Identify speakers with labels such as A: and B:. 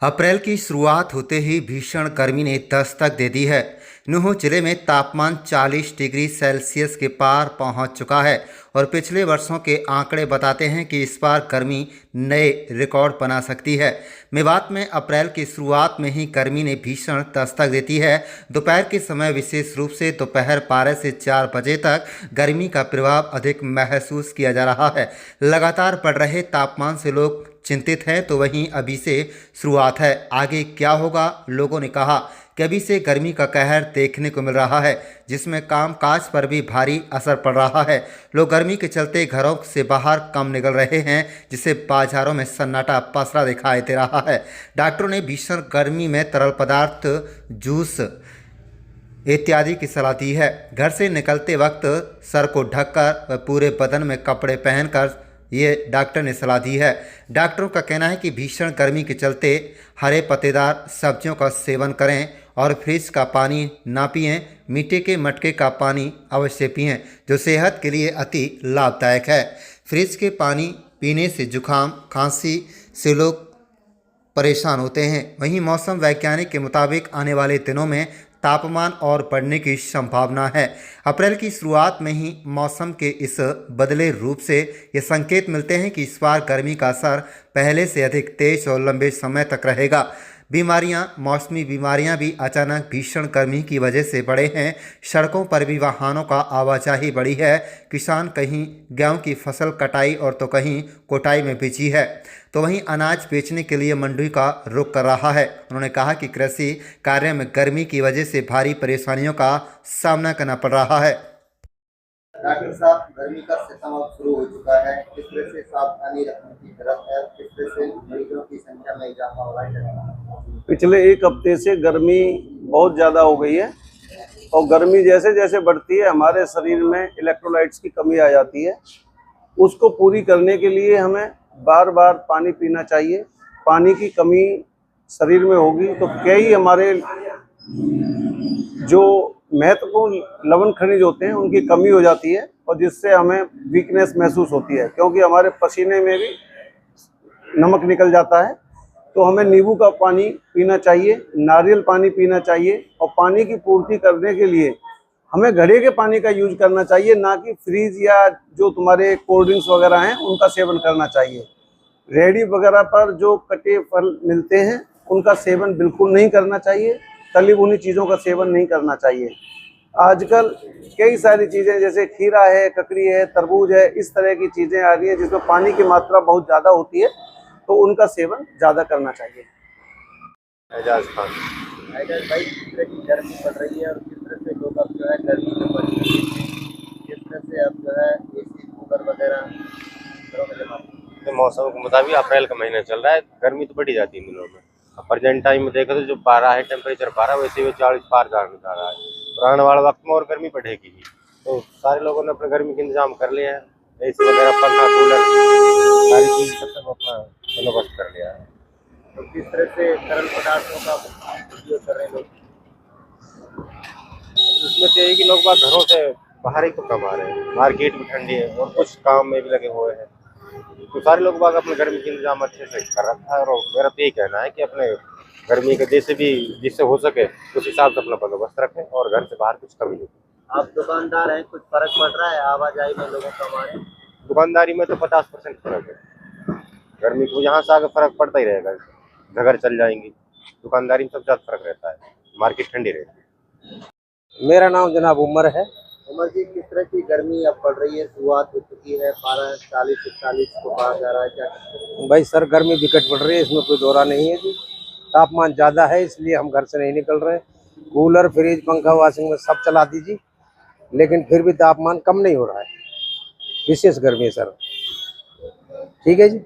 A: अप्रैल की शुरुआत होते ही भीषण गर्मी ने दस्तक दे दी है। नुह जिले में तापमान 40 डिग्री सेल्सियस के पार पहुंच चुका है और पिछले वर्षों के आंकड़े बताते हैं कि इस बार गर्मी नए रिकॉर्ड बना सकती है। मेवात में अप्रैल की शुरुआत में ही गर्मी ने भीषण दस्तक देती है। दोपहर के समय विशेष रूप से दोपहर 12 से 4 बजे तक गर्मी का प्रभाव अधिक महसूस किया जा रहा है। लगातार बढ़ रहे तापमान से लोग चिंतित हैं, तो वहीं अभी से शुरुआत है, आगे क्या होगा। लोगों ने कहा कि अभी से गर्मी का कहर देखने को मिल रहा है, जिसमें कामकाज पर भी भारी असर पड़ रहा है। लोग गर्मी के चलते घरों से बाहर कम निकल रहे हैं, जिससे बाजारों में सन्नाटा पसरा दिखाई दे रहा है। डॉक्टरों ने भीषण गर्मी में तरल पदार्थ, जूस इत्यादि की सलाह दी है। घर से निकलते वक्त सर को ढककर व पूरे बदन में कपड़े पहनकर ये डॉक्टर ने सलाह दी है। डॉक्टरों का कहना है कि भीषण गर्मी के चलते हरे पत्तेदार सब्जियों का सेवन करें और फ्रिज का पानी ना पिएं। मिट्टी के मटके का पानी अवश्य पिएं, जो सेहत के लिए अति लाभदायक है। फ्रिज के पानी पीने से जुकाम, खांसी से लोग परेशान होते हैं। वहीं मौसम वैज्ञानिक के मुताबिक आने वाले दिनों में तापमान और बढ़ने की संभावना है। अप्रैल की शुरुआत में ही मौसम के इस बदले रूप से ये संकेत मिलते हैं कि इस बार गर्मी का असर पहले से अधिक तेज और लंबे समय तक रहेगा। मौसमी बीमारियां भी अचानक भीषण गर्मी की वजह से बढ़े हैं। सड़कों पर भी वाहनों का आवाजाही बढ़ी है। किसान कहीं गेहूं की फसल कटाई और तो कहीं कोटाई में बिजी है, तो वहीं अनाज बेचने के लिए मंडी का रुख कर रहा है। उन्होंने कहा कि कृषि कार्य में गर्मी की वजह से भारी परेशानियों का सामना करना पड़ रहा है। डॉक्टर साहब, गर्मी का सितम अब शुरू हो चुका है। किस तरह से सावधानी रखने की जरूरत है? किस तरह से मरीजों की संख्या में इजाफा हो रहा है?
B: पिछले एक हफ्ते से गर्मी बहुत ज़्यादा हो गई है और गर्मी जैसे जैसे बढ़ती है हमारे शरीर में इलेक्ट्रोलाइट्स की कमी आ जाती है। उसको पूरी करने के लिए हमें बार बार पानी पीना चाहिए। पानी की कमी शरीर में होगी तो कई हमारे जो महत्वपूर्ण लवण खनिज होते हैं उनकी कमी हो जाती है और जिससे हमें वीकनेस महसूस होती है, क्योंकि हमारे पसीने में भी नमक निकल जाता है। तो हमें नींबू का पानी पीना चाहिए, नारियल पानी पीना चाहिए और पानी की पूर्ति करने के लिए हमें घड़े के पानी का यूज करना चाहिए, ना कि फ्रीज या जो तुम्हारे कोल्ड ड्रिंक्स वगैरह हैं उनका सेवन करना चाहिए। रेहड़ी वगैरह पर जो कटे फल मिलते हैं उनका सेवन बिल्कुल नहीं करना चाहिए। तली भुनी चीज़ों का सेवन नहीं करना चाहिए। आजकल कई सारी चीज़ें जैसे खीरा है, ककड़ी है, तरबूज है, इस तरह की चीज़ें आ रही हैं जिसमें पानी की मात्रा बहुत ज़्यादा होती है, तो उनका सेवन ज़्यादा करना चाहिए।
C: एजाज खान।
A: एजाज भाई, किस तरह की गर्मी पड़ रही है और किस तरह से लोग अब जो है गर्मी में पड़ रहे हैं, किस तरह से अब जो है एसी, कूलर वगैरह घरों में जमा?
C: तो मौसम के मुताबिक अप्रैल का महीना चल रहा है, गर्मी तो बढ़ी जाती है दिनों में। अब प्रेजेंट टाइम में देखो तो जो पारा है, टेम्परेचर पारा वैसे भी 40 पार जाने जा रहा है। और आने वाले वक्त में और गर्मी बढ़ेगी ही। तो सारे लोगों ने अपने गर्मी के इंतजाम कर लिया है। एसी वगैरह, पंखा, कूलर, सारी चीज़ सब अपना बंदोबस्त कर लिया है।
A: तो किस तरह से तरल पदार्थों का उपयोग कर रहे हैं लोग?
C: इसमें तो यही कि लोग बात घरों से बाहर ही तो कमा रहे हैं। मार्केट भी ठंडी है और कुछ काम में भी लगे हुए हैं, तो सारे लोग बाग अपने गर्मी का इंतजाम अच्छे से कर रखा है। और मेरा तो यही कहना है कि अपने गर्मी के जैसे भी जिससे हो सके उस हिसाब से अपना बंदोबस्त रखें और घर से बाहर कुछ कमी नहीं।
A: आप दुकानदार हैं, कुछ फर्क पड़ रहा है आवाजाही में लोगों का हमारे?
C: दुकानदारी में तो 50% फर्क है। गर्मी को यहाँ से आगे फर्क पड़ता ही रहेगा, घर चल जाएंगी। दुकानदारी में सबसे ज्यादा फर्क रहता है, मार्केट ठंडी रहती है।
B: मेरा नाम जनाब उमर है।
A: उमर जी, किस तरह की गर्मी अब पड़ रही है? शुरुआत हो चुकी है, 40 को पार जा रहा है, क्या?
B: भाई सर, गर्मी विकट पड़ रही है, इसमें कोई दौरा नहीं है जी। तापमान ज़्यादा है इसलिए हम घर से नहीं निकल रहे। कूलर, फ्रिज, पंखा, वॉशिंग में सब चला दीजिए, लेकिन फिर भी तापमान कम नहीं हो रहा है। विशेष गर्मी है सर। ठीक है जी।